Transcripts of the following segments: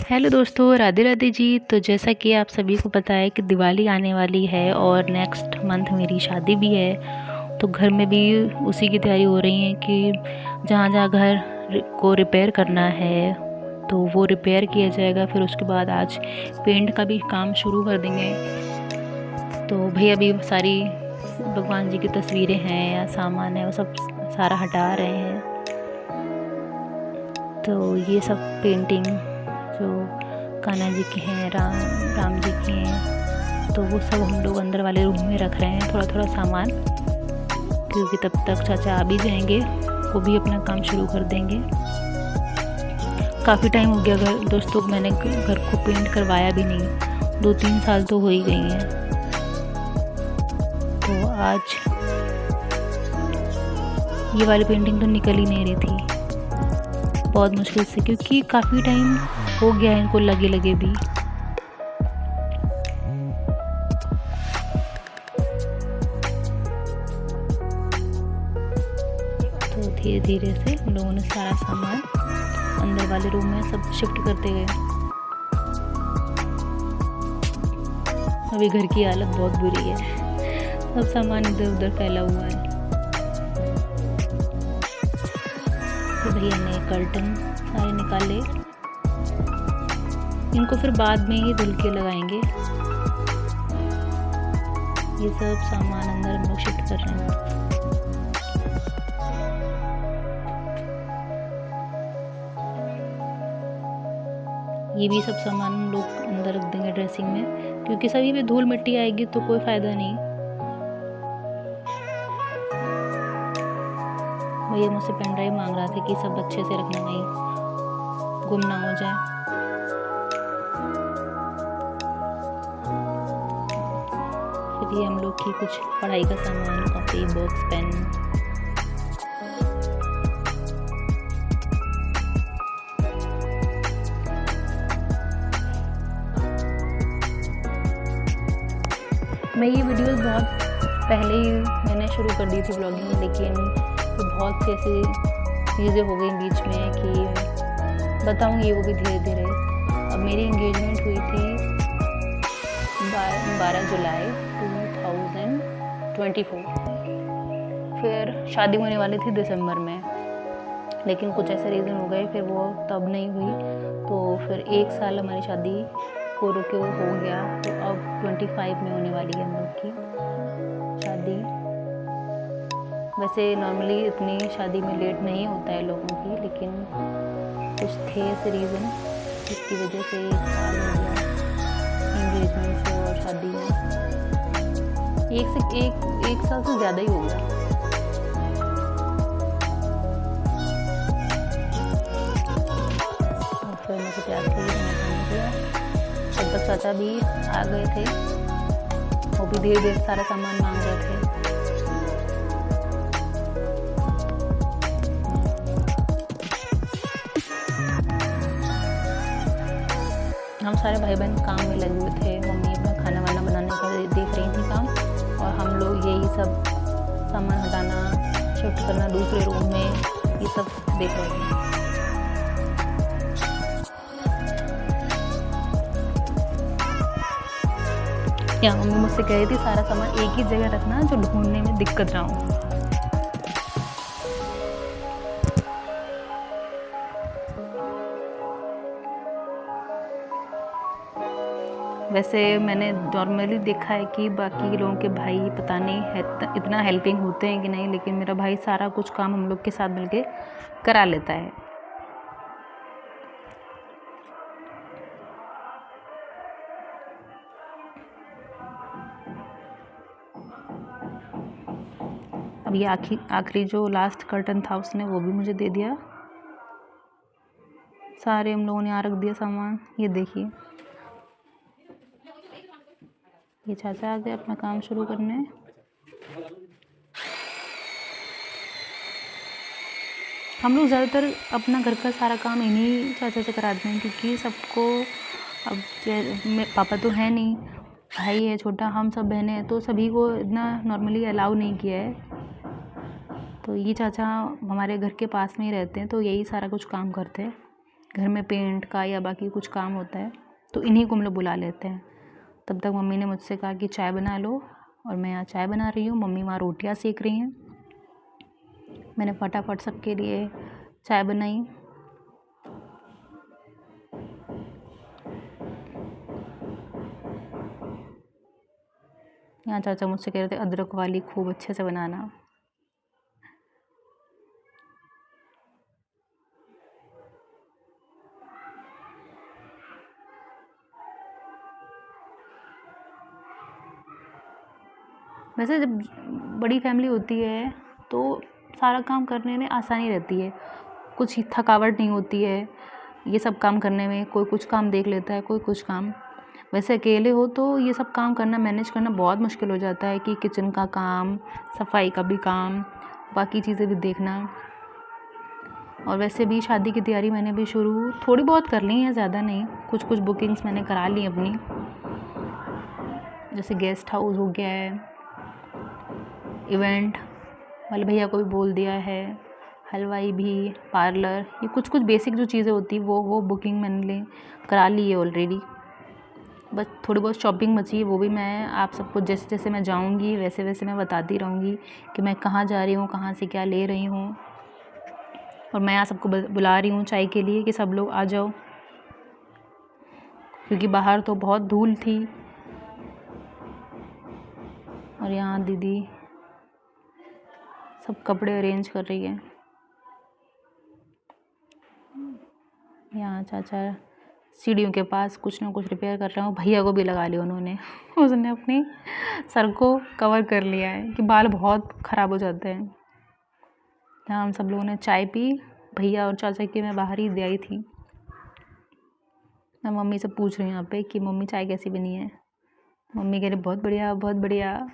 Hello दोस्तों, राधे राधे जी। तो जैसा कि आप सभी को पता है कि दिवाली आने वाली है और नेक्स्ट मंथ मेरी शादी भी है। तो घर में भी उसी की तैयारी हो रही है कि जहाँ जहाँ को रिपेयर करना है तो वो रिपेयर किया जाएगा। फिर उसके बाद आज पेंट का भी काम शुरू कर देंगे। तो भैया अभी सारी भगवान जी की तस्वीरें हैं या सामान है वो सब सारा हटा रहे हैं। तो ये सब पेंटिंग जो कान्हा जी की हैं, राम जी की हैं, तो वो सब हम लोग अंदर वाले रूम में रख रहे हैं थोड़ा थोड़ा सामान, क्योंकि तब तक चाचा आ भी जाएंगे, वो भी अपना काम शुरू कर देंगे। काफ़ी टाइम हो गया घर दोस्तों, मैंने घर को पेंट करवाया भी नहीं, 2-3 साल तो हो ही गई हैं। तो आज ये वाली पेंटिंग तो निकल ही नहीं रही थी बहुत मुश्किल से, क्योंकि काफ़ी टाइम हो गया है इनको लगे लगे भी। तो धीरे धीरे से हम लोगों ने सारा सामान अंदर वाले रूम में सब शिफ्ट करते गए। अभी घर की हालत बहुत बुरी है, सब सामान इधर उधर फैला हुआ है। तो भैया ने कर्टन सारे निकाले, इनको फिर बाद में ही धुल के लगाएंगे। ये सब सामान अंदर हम लोग शिफ्ट कर रहे हैं। ये भी सब सामान हम लोग अंदर रख देंगे ड्रेसिंग में, क्योंकि सभी पे धूल मिट्टी आएगी तो कोई फ़ायदा नहीं। भैया मुझसे पेन ड्राइव मांग रहा था कि सब अच्छे से रखना, नहीं गुम ना हो जाए। फिर ये हम लोग की कुछ पढ़ाई का सामान, कॉपी, बॉक्स, पेन। मैं ये वीडियोस बहुत पहले ही मैंने शुरू कर दी थी ब्लॉगिंग, लेकिन तो बहुत सी ऐसी चीज़ें हो गई बीच में कि बताऊँगी वो भी धीरे धीरे। अब मेरी इंगेजमेंट हुई थी 12 जुलाई 2024। फिर शादी होने वाली थी दिसंबर में, लेकिन कुछ ऐसे रीज़न हो गए, फिर वो तब नहीं हुई। तो फिर 1 साल हमारी शादी को रुके हो गया। तो अब 25 में होने वाली है हम लोग की शादी। वैसे नॉर्मली इतनी शादी में लेट नहीं होता है लोगों की, लेकिन कुछ थे ऐसे रीज़न जिसकी वजह से 1 साल हो गया एंगेजमेंट से और शादी में। एक साल से ज़्यादा ही हो गया। और फिर मुझे प्यार से ही दिया। तब तक चाचा भी आ गए थे, वो भी धीरे धीरे सारा सामान मांग रहे थे। हम सारे भाई बहन काम में लगे हुए थे, मम्मी अपना खाना वाना बनाने का देख रही थी काम, और हम लोग यही सब सामान हटाना, शिफ्ट करना दूसरे रूम में, ये सब देख रहे थे। या मम्मी मुझसे कह रही थी सारा सामान एक ही जगह रखना जो ढूंढने में दिक्कत ना हो। वैसे मैंने नॉर्मली देखा है कि बाकी लोगों के भाई पता नहीं है इतना हेल्पिंग होते हैं कि नहीं, लेकिन मेरा भाई सारा कुछ काम हम लोग के साथ मिलके करा लेता है। अब ये आखिरी जो लास्ट कर्टन था उसने वो भी मुझे दे दिया। सारे हम लोगों ने यहाँ रख दिया सामान। ये देखिए, ये चाचा आ गए अपना काम शुरू करने। हम लोग ज़्यादातर अपना घर का सारा काम इन्हीं चाचा से कराते हैं, क्योंकि सबको अब पापा तो है नहीं, भाई है छोटा, हम सब बहनें हैं, तो सभी को इतना नॉर्मली अलाउ नहीं किया है। तो ये चाचा हमारे घर के पास में ही रहते हैं, तो यही सारा कुछ काम करते हैं। घर में पेंट का या बाकी कुछ काम होता है तो इन्हीं को हम लोग बुला लेते हैं। तब तक मम्मी ने मुझसे कहा कि चाय बना लो, और मैं यहाँ चाय बना रही हूँ, मम्मी वहाँ रोटियाँ सेक रही हैं। मैंने फटाफट सबके लिए चाय बनाई। यहाँ चाचा मुझसे कह रहे थे अदरक वाली खूब अच्छे से बनाना। वैसे जब बड़ी फैमिली होती है तो सारा काम करने में आसानी रहती है, कुछ थकावट नहीं होती है ये सब काम करने में। कोई कुछ काम देख लेता है, कोई कुछ काम। वैसे अकेले हो तो ये सब काम करना, मैनेज करना बहुत मुश्किल हो जाता है कि किचन का काम, सफाई का भी काम, बाकी चीज़ें भी देखना। और वैसे भी शादी की तैयारी मैंने भी शुरू थोड़ी बहुत कर ली है, ज़्यादा नहीं। कुछ कुछ बुकिंग्स मैंने करा ली अपनी, जैसे गेस्ट हाउस हो गया है, इवेंट वाले भैया को भी बोल दिया है, हलवाई भी, पार्लर, ये कुछ कुछ बेसिक जो चीज़ें होती वो बुकिंग मैंने करा ली है ऑलरेडी। बस थोड़ी बहुत शॉपिंग बची है, वो भी मैं आप सबको जैसे जैसे मैं जाऊंगी वैसे वैसे मैं बताती रहूँगी कि मैं कहाँ जा रही हूँ, कहाँ से क्या ले रही हूँ। और मैं यहाँ सबको बुला रही हूँ चाय के लिए कि सब लोग आ जाओ, क्योंकि बाहर तो बहुत धूल थी। और यहाँ दीदी सब कपड़े अरेंज कर रही है। यहाँ चाचा सीढ़ियों के पास कुछ ना कुछ रिपेयर कर रहे हो। भैया को भी लगा लिया उन्होंने उसने अपनी सर को कवर कर लिया है कि बाल बहुत ख़राब हो जाते हैं। यहाँ हम सब लोगों ने चाय पी, भैया और चाचा की मैं बाहर ही दे आई थी। मैं मम्मी से पूछ रही हूँ यहाँ पे कि मम्मी चाय कैसी बनी है। मम्मी कह रही बहुत बढ़िया, बहुत बढ़िया।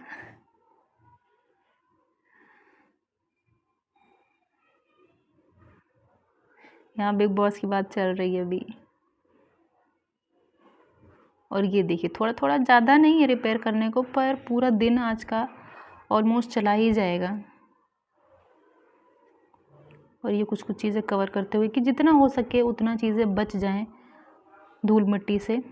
यहाँ बिग बॉस की बात चल रही है अभी। और ये देखिए थोड़ा थोड़ा, ज़्यादा नहीं है रिपेयर करने को, पर पूरा दिन आज का ऑलमोस्ट चला ही जाएगा। और ये कुछ कुछ चीज़ें कवर करते हुए कि जितना हो सके उतना चीज़ें बच जाएं धूल मिट्टी से।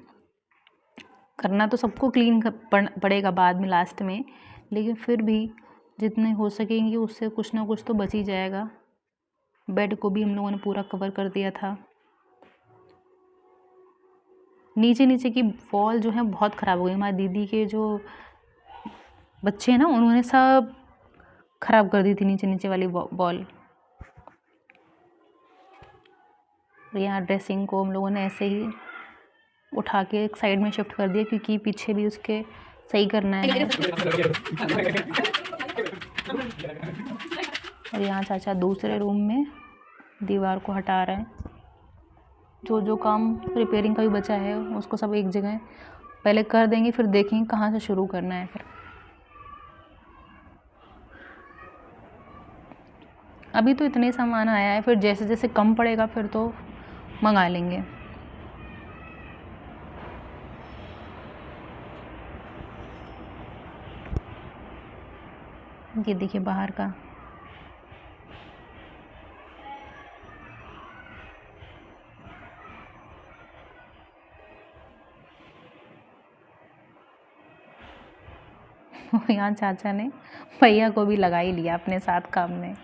करना तो सबको क्लीन पड़ेगा बाद में लास्ट में, लेकिन फिर भी जितने हो सकेंगे उससे कुछ ना कुछ तो बच ही जाएगा। बेड को भी हम लोगों ने पूरा कवर कर दिया था। नीचे नीचे की वॉल जो है बहुत ख़राब हो गई। हमारी दीदी के जो बच्चे हैं ना, उन्होंने सब ख़राब कर दी थी नीचे नीचे वाली वॉल। यहाँ ड्रेसिंग को हम लोगों ने ऐसे ही उठा के एक साइड में शिफ्ट कर दिया, क्योंकि पीछे भी उसके सही करना है। और यहाँ चाचा दूसरे रूम में दीवार को हटा रहे हैं। जो जो काम रिपेयरिंग का भी बचा है उसको सब एक जगह पहले कर देंगे, फिर देखेंगे कहाँ से शुरू करना है। फिर अभी तो इतने सामान आया है, फिर जैसे जैसे कम पड़ेगा फिर तो मंगा लेंगे। ये देखिए बाहर का। यहाँ चाचा ने भैया को भी लगा ही लिया अपने साथ काम में।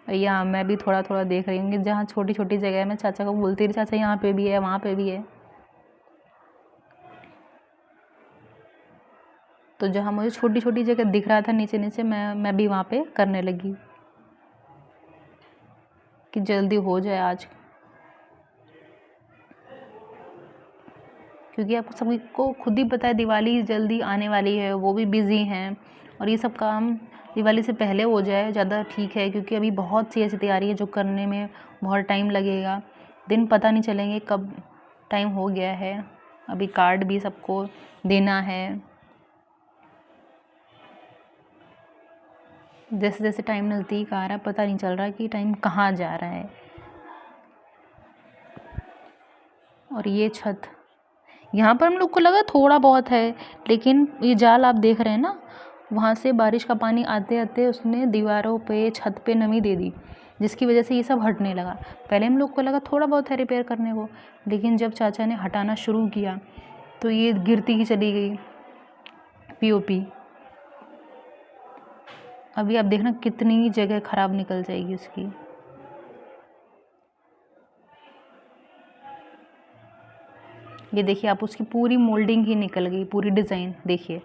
यहाँ मैं भी थोड़ा थोड़ा देख रही हूँ कि जहाँ छोटी छोटी जगह है मैं चाचा को बोलती रही, चाचा यहाँ पे भी है, वहाँ पे भी है। तो जहाँ मुझे छोटी छोटी जगह दिख रहा था नीचे नीचे, मैं भी वहाँ पे करने लगी कि जल्दी हो जाए आज, क्योंकि आपको सभी को खुद ही पता है दिवाली जल्दी आने वाली है, वो भी बिज़ी हैं। और ये सब काम दिवाली से पहले हो जाए ज़्यादा ठीक है, क्योंकि अभी बहुत सी ऐसी तैयारी है जो करने में बहुत टाइम लगेगा। दिन पता नहीं चलेंगे कब टाइम हो गया है। अभी कार्ड भी सबको देना है। जैसे जैसे टाइम नज़दीक आ रहा है पता नहीं चल रहा कि टाइम कहाँ जा रहा है। और ये छत यहाँ पर हम लोग को लगा थोड़ा बहुत है, लेकिन ये जाल आप देख रहे हैं ना, वहाँ से बारिश का पानी आते आते उसने दीवारों पे, छत पे नमी दे दी। जिसकी वजह से ये सब हटने लगा। पहले हम लोग को लगा थोड़ा बहुत है रिपेयर करने को, लेकिन जब चाचा ने हटाना शुरू किया तो ये गिरती ही चली गई पीओपी। अभी आप देखना कितनी जगह ख़राब निकल जाएगी उसकी। ये देखिए आप, उसकी पूरी मोल्डिंग ही निकल गई, पूरी डिज़ाइन देखिए।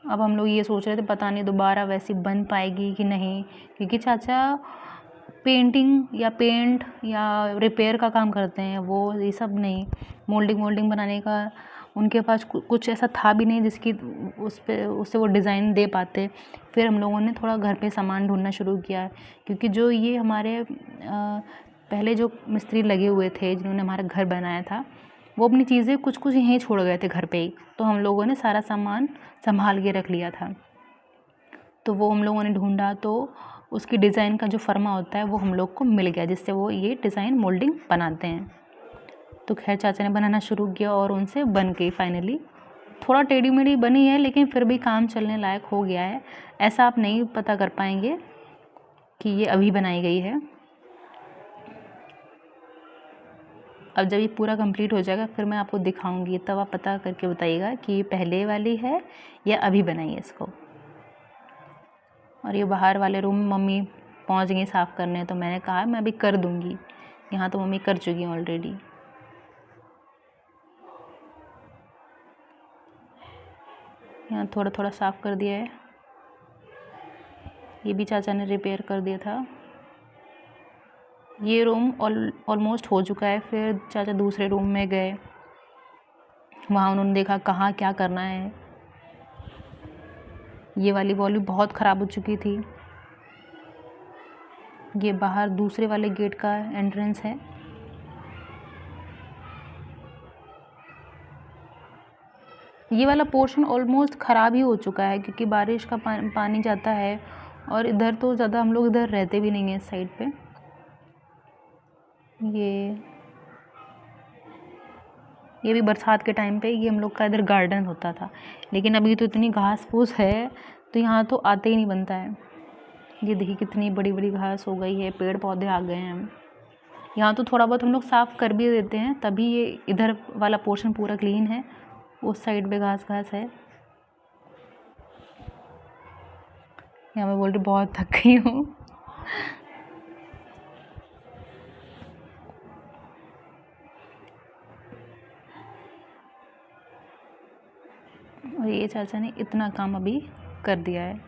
अब हम लोग ये सोच रहे थे पता नहीं दोबारा वैसी बन पाएगी कि नहीं, क्योंकि चाचा पेंटिंग या पेंट या रिपेयर का काम करते हैं, वो ये सब नहीं, मोल्डिंग बनाने का उनके पास कुछ ऐसा था भी नहीं जिसकी उससे वो डिज़ाइन दे पाते। फिर हम लोगों ने थोड़ा घर पे सामान ढूंढना शुरू किया, क्योंकि जो ये हमारे पहले जो मिस्त्री लगे हुए थे जिन्होंने हमारा घर बनाया था, वो अपनी चीज़ें कुछ कुछ यहीं छोड़ गए थे घर पे ही। तो हम लोगों ने सारा सामान संभाल के रख लिया था। तो वो हम लोगों ने ढूंढा तो उसकी डिज़ाइन का जो फर्मा होता है वो हम लोग को मिल गया, जिससे वो ये डिज़ाइन मोल्डिंग बनाते हैं। तो खैर चाचा ने बनाना शुरू किया और उनसे बन गई फाइनली। थोड़ा टेढ़ी मेढ़ी बनी है, लेकिन फिर भी काम चलने लायक हो गया है। ऐसा आप नहीं पता कर पाएंगे कि ये अभी बनाई गई है। अब जब ये पूरा कंप्लीट हो जाएगा फिर मैं आपको दिखाऊंगी, तब आप पता करके बताइएगा कि ये पहले वाली है या अभी बनाई है इसको। और ये बाहर वाले रूम में मम्मी पहुंच गई साफ़ करने, तो मैंने कहा मैं अभी कर दूंगी। यहाँ तो मम्मी कर चुकी हैं ऑलरेडी। यहाँ थोड़ा थोड़ा साफ़ कर दिया है। ये भी चाचा ने रिपेयर कर दिया था। ये रूम ऑलमोस्ट हो चुका है। फिर चाचा दूसरे रूम में गए, वहाँ उन्होंने देखा कहाँ क्या करना है। ये वाली वॉल भी बहुत ख़राब हो चुकी थी। ये बाहर दूसरे वाले गेट का एंट्रेंस है। ये वाला पोर्शन ऑलमोस्ट ख़राब ही हो चुका है, क्योंकि बारिश का पानी जाता है, और इधर तो ज़्यादा हम लोग इधर रहते भी नहीं हैं इस साइड पे। ये भी बरसात के टाइम पे ये हम लोग का इधर गार्डन होता था, लेकिन अभी तो इतनी घास फूस है तो यहाँ तो आते ही नहीं बनता है। ये देखिए कितनी बड़ी बड़ी घास हो गई है, पेड़ पौधे आ गए हैं। यहाँ तो थोड़ा बहुत हम लोग साफ़ कर भी देते हैं, तभी ये इधर वाला पोर्शन पूरा क्लीन है। उस साइड पे घास है। यहाँ मैं बोल रही बहुत थक गई हूँ। और ये चाचा ने इतना काम अभी कर दिया है।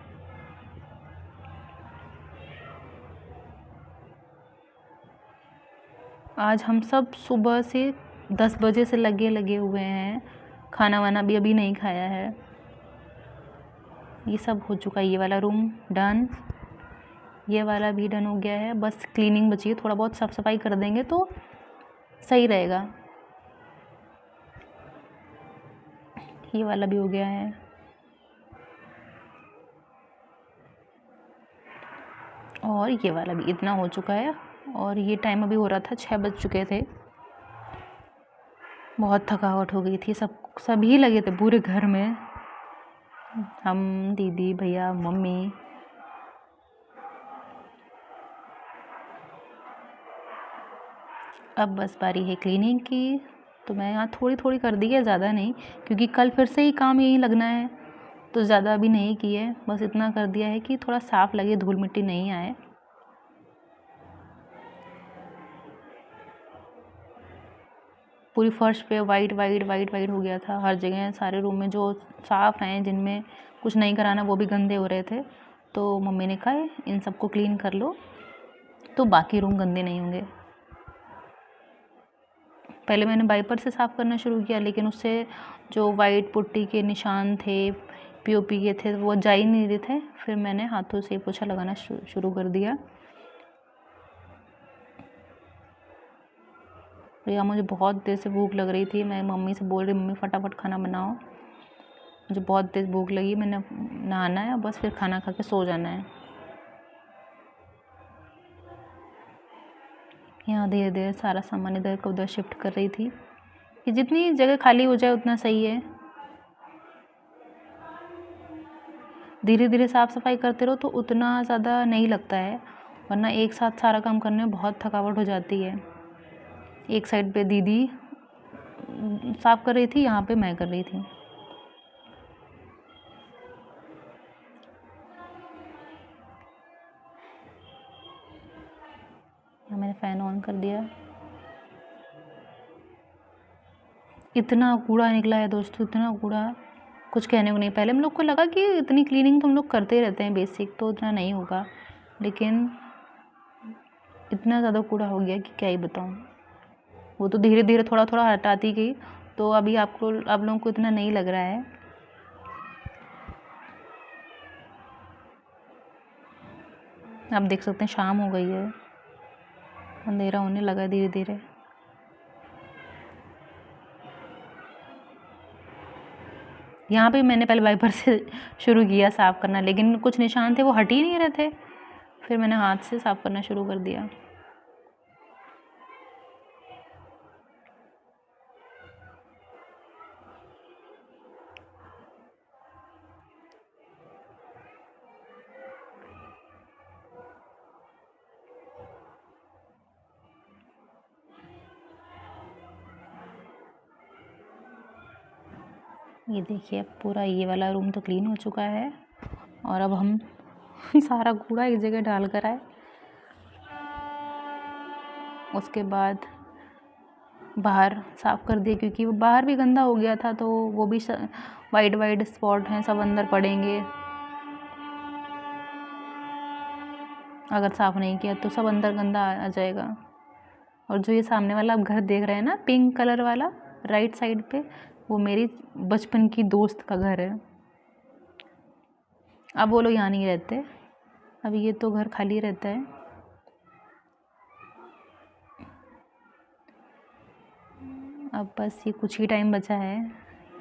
आज हम सब सुबह से 10 बजे से लगे हुए हैं। खाना वाना भी अभी नहीं खाया है। ये सब हो चुका है। ये वाला रूम डन, ये वाला भी डन हो गया है। बस क्लीनिंग बची है, थोड़ा बहुत साफ़ सफाई कर देंगे तो सही रहेगा। ये वाला भी हो गया है। और ये वाला भी इतना हो चुका है। और ये टाइम अभी हो रहा था 6 बज चुके थे। बहुत थकावट हो गई थी, सभी लगे थे पूरे घर में, हम, दीदी, भैया, मम्मी। अब बस बारी है क्लीनिंग की, तो मैं यहाँ थोड़ी थोड़ी कर दी है, ज़्यादा नहीं, क्योंकि कल फिर से ही काम यही लगना है, तो ज़्यादा भी नहीं की है। बस इतना कर दिया है कि थोड़ा साफ़ लगे, धूल मिट्टी नहीं आए। पूरी फर्श पे वाइट वाइट वाइट वाइट हो गया था हर जगह। सारे रूम में जो साफ़ हैं, जिनमें कुछ नहीं कराना, वो भी गंदे हो रहे थे। तो मम्मी ने कहा इन सबको क्लीन कर लो तो बाकी रूम गंदे नहीं होंगे। पहले मैंने वाइपर से साफ़ करना शुरू किया, लेकिन उससे जो वाइट पुट्टी के निशान थे, पीओपी के थे, वो जा ही नहीं रहे थे। फिर मैंने हाथों से पोछा लगाना शुरू कर दिया। या मुझे बहुत देर से भूख लग रही थी। मैं मम्मी से बोल रही, मम्मी फटाफट खाना बनाओ, मुझे बहुत तेज़ भूख लगी। मैंने नहाना है, बस फिर खाना खा के सो जाना है। यहाँ धीरे धीरे सारा सामान इधर का उधर शिफ्ट कर रही थी कि जितनी जगह खाली हो जाए उतना सही है। धीरे धीरे साफ़ सफाई करते रहो तो उतना ज़्यादा नहीं लगता है, वरना एक साथ सारा काम करने में बहुत थकावट हो जाती है। एक साइड पे दीदी साफ़ कर रही थी, यहाँ पे मैं कर रही थी। यहाँ मैंने फ़ैन ऑन कर दिया। इतना कूड़ा निकला है दोस्तों, इतना कूड़ा कुछ कहने को नहीं। पहले हम लोग को लगा कि इतनी क्लीनिंग तो हम लोग करते ही रहते हैं, बेसिक तो इतना नहीं होगा, लेकिन इतना ज़्यादा कूड़ा हो गया कि क्या ही बताऊँ। वो तो धीरे धीरे थोड़ा थोड़ा हटाती गई, तो अभी आप लोगों को इतना नहीं लग रहा है। आप देख सकते हैं शाम हो गई है, अंधेरा होने लगा है धीरे धीरे। यहाँ पे मैंने पहले वाइपर से शुरू किया साफ़ करना, लेकिन कुछ निशान थे वो हट ही नहीं रहे थे, फिर मैंने हाथ से साफ़ करना शुरू कर दिया। ये देखिए अब पूरा ये वाला रूम तो क्लीन हो चुका है, और अब हम सारा कूड़ा एक जगह डाल कर आए। उसके बाद बाहर साफ़ कर दिए, क्योंकि वो बाहर भी गंदा हो गया था, तो वो भी वाइट वाइट स्पॉट हैं, सब अंदर पड़ेंगे। अगर साफ़ नहीं किया तो सब अंदर गंदा आ जाएगा। और जो ये सामने वाला आप घर देख रहे हैं ना, पिंक कलर वाला राइट साइड पे, वो मेरी बचपन की दोस्त का घर है। अब वो लोग यहाँ नहीं रहते, अब ये तो घर खाली रहता है। अब बस ये कुछ ही टाइम बचा है,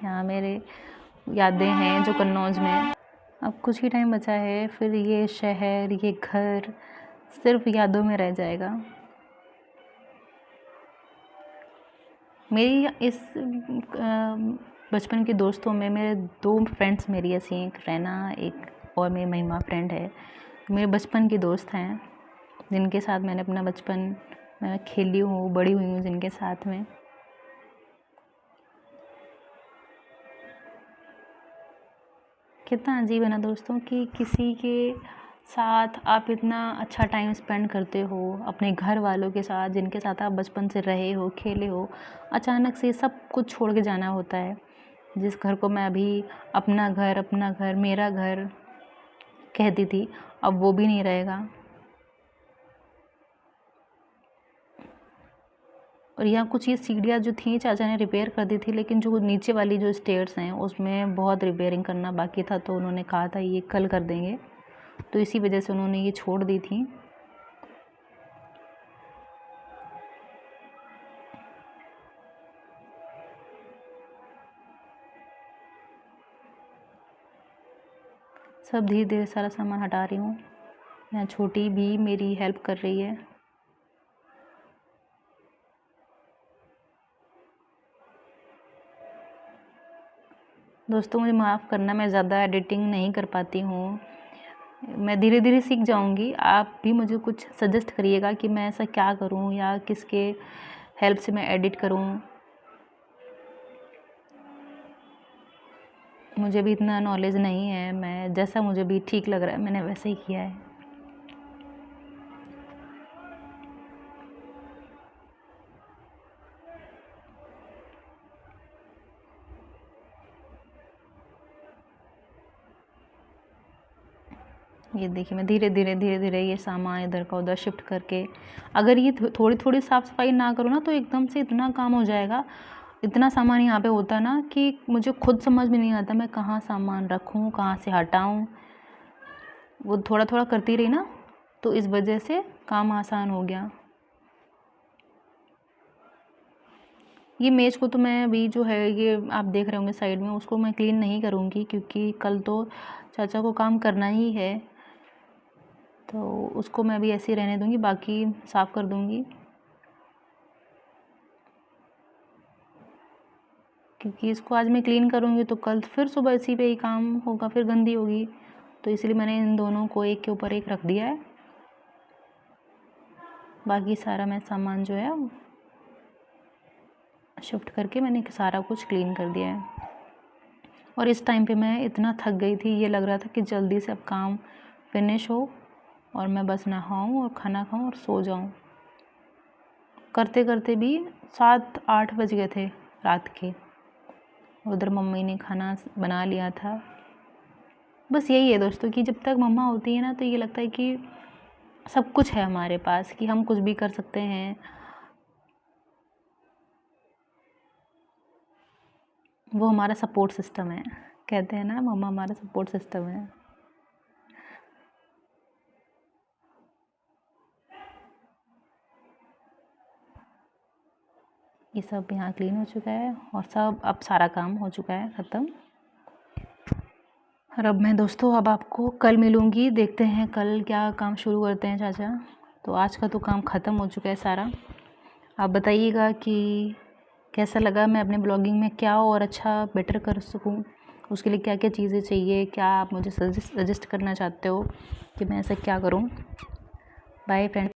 यहाँ मेरे यादें हैं जो कन्नौज में। अब कुछ ही टाइम बचा है, फिर ये शहर, ये घर सिर्फ यादों में रह जाएगा। मेरी इस बचपन के दोस्तों में मेरे 2 फ्रेंड्स मेरी ऐसी हैं, एक रैना, एक और मेरी महिमा फ्रेंड है। मेरे बचपन की दोस्त हैं, जिनके साथ मैंने अपना बचपन खेली हूँ, बड़ी हुई हूँ जिनके साथ में। कितना अजीब है ना दोस्तों कि किसी के साथ आप इतना अच्छा टाइम स्पेंड करते हो, अपने घर वालों के साथ जिनके साथ आप बचपन से रहे हो, खेले हो, अचानक से सब कुछ छोड़ के जाना होता है। जिस घर को मैं अभी अपना घर, मेरा घर कहती थी, अब वो भी नहीं रहेगा। और यहाँ कुछ ये सीढ़ियाँ जो थी चाचा ने रिपेयर कर दी थी, लेकिन जो नीचे वाली जो स्टेयर्स हैं उसमें बहुत रिपेयरिंग करना बाकी था, तो उन्होंने कहा था ये कल कर देंगे, तो इसी वजह से उन्होंने ये छोड़ दी थी। सब धीरे धीरे सारा सामान हटा रही हूँ। यहाँ छोटी भी मेरी हेल्प कर रही है। दोस्तों मुझे माफ़ करना, मैं ज़्यादा एडिटिंग नहीं कर पाती हूँ, मैं धीरे धीरे सीख जाऊँगी। आप भी मुझे कुछ सजेस्ट करिएगा कि मैं ऐसा क्या करूँ या किसके हेल्प से मैं एडिट करूँ। मुझे भी इतना नॉलेज नहीं है, मैं जैसा मुझे भी ठीक लग रहा है मैंने वैसे ही किया है। ये देखिए मैं धीरे धीरे ये सामान इधर का उधर शिफ्ट करके, अगर ये थोड़ी थोड़ी साफ़ सफाई ना करूँ ना तो एकदम से इतना काम हो जाएगा। इतना सामान यहाँ पे होता ना कि मुझे खुद समझ में नहीं आता मैं कहाँ सामान रखूँ, कहाँ से हटाऊँ। वो थोड़ा थोड़ा करती रही ना, तो इस वजह से काम आसान हो गया। ये मेज़ को तो मैं अभी जो है ये आप देख रहे होंगे साइड में, उसको मैं क्लीन नहीं करूँगी, क्योंकि कल तो चाचा को काम करना ही है, तो उसको मैं अभी ऐसे ही रहने दूँगी, बाकी साफ़ कर दूँगी। क्योंकि इसको आज मैं क्लीन करूँगी तो कल फिर सुबह इसी पे ही काम होगा, फिर गंदी होगी, तो इसलिए मैंने इन दोनों को एक के ऊपर एक रख दिया है। बाकी सारा मैं सामान जो है शिफ्ट करके मैंने सारा कुछ क्लीन कर दिया है। और इस टाइम पे मैं इतना थक गई थी, ये लग रहा था कि जल्दी से अब काम फिनिश हो और मैं बस नहाऊं और खाना खाऊं और सो जाऊं। करते करते भी 7-8 बज गए थे रात के। उधर मम्मी ने खाना बना लिया था। बस यही है दोस्तों कि जब तक मम्मा होती है ना तो ये लगता है कि सब कुछ है हमारे पास, कि हम कुछ भी कर सकते हैं। वो हमारा सपोर्ट सिस्टम है, कहते हैं ना मम्मा हमारा सपोर्ट सिस्टम है। ये सब यहाँ क्लीन हो चुका है और सब अब सारा काम हो चुका है ख़त्म। और अब मैं दोस्तों अब आपको कल मिलूँगी, देखते हैं कल क्या काम शुरू करते हैं चाचा। तो आज का तो काम ख़त्म हो चुका है सारा। आप बताइएगा कि कैसा लगा, मैं अपने ब्लॉगिंग में क्या और अच्छा बेटर कर सकूं, उसके लिए क्या क्या चीज़ें चाहिए, क्या आप मुझे सजेस्ट करना चाहते हो कि मैं ऐसा क्या करूं। Bye friends.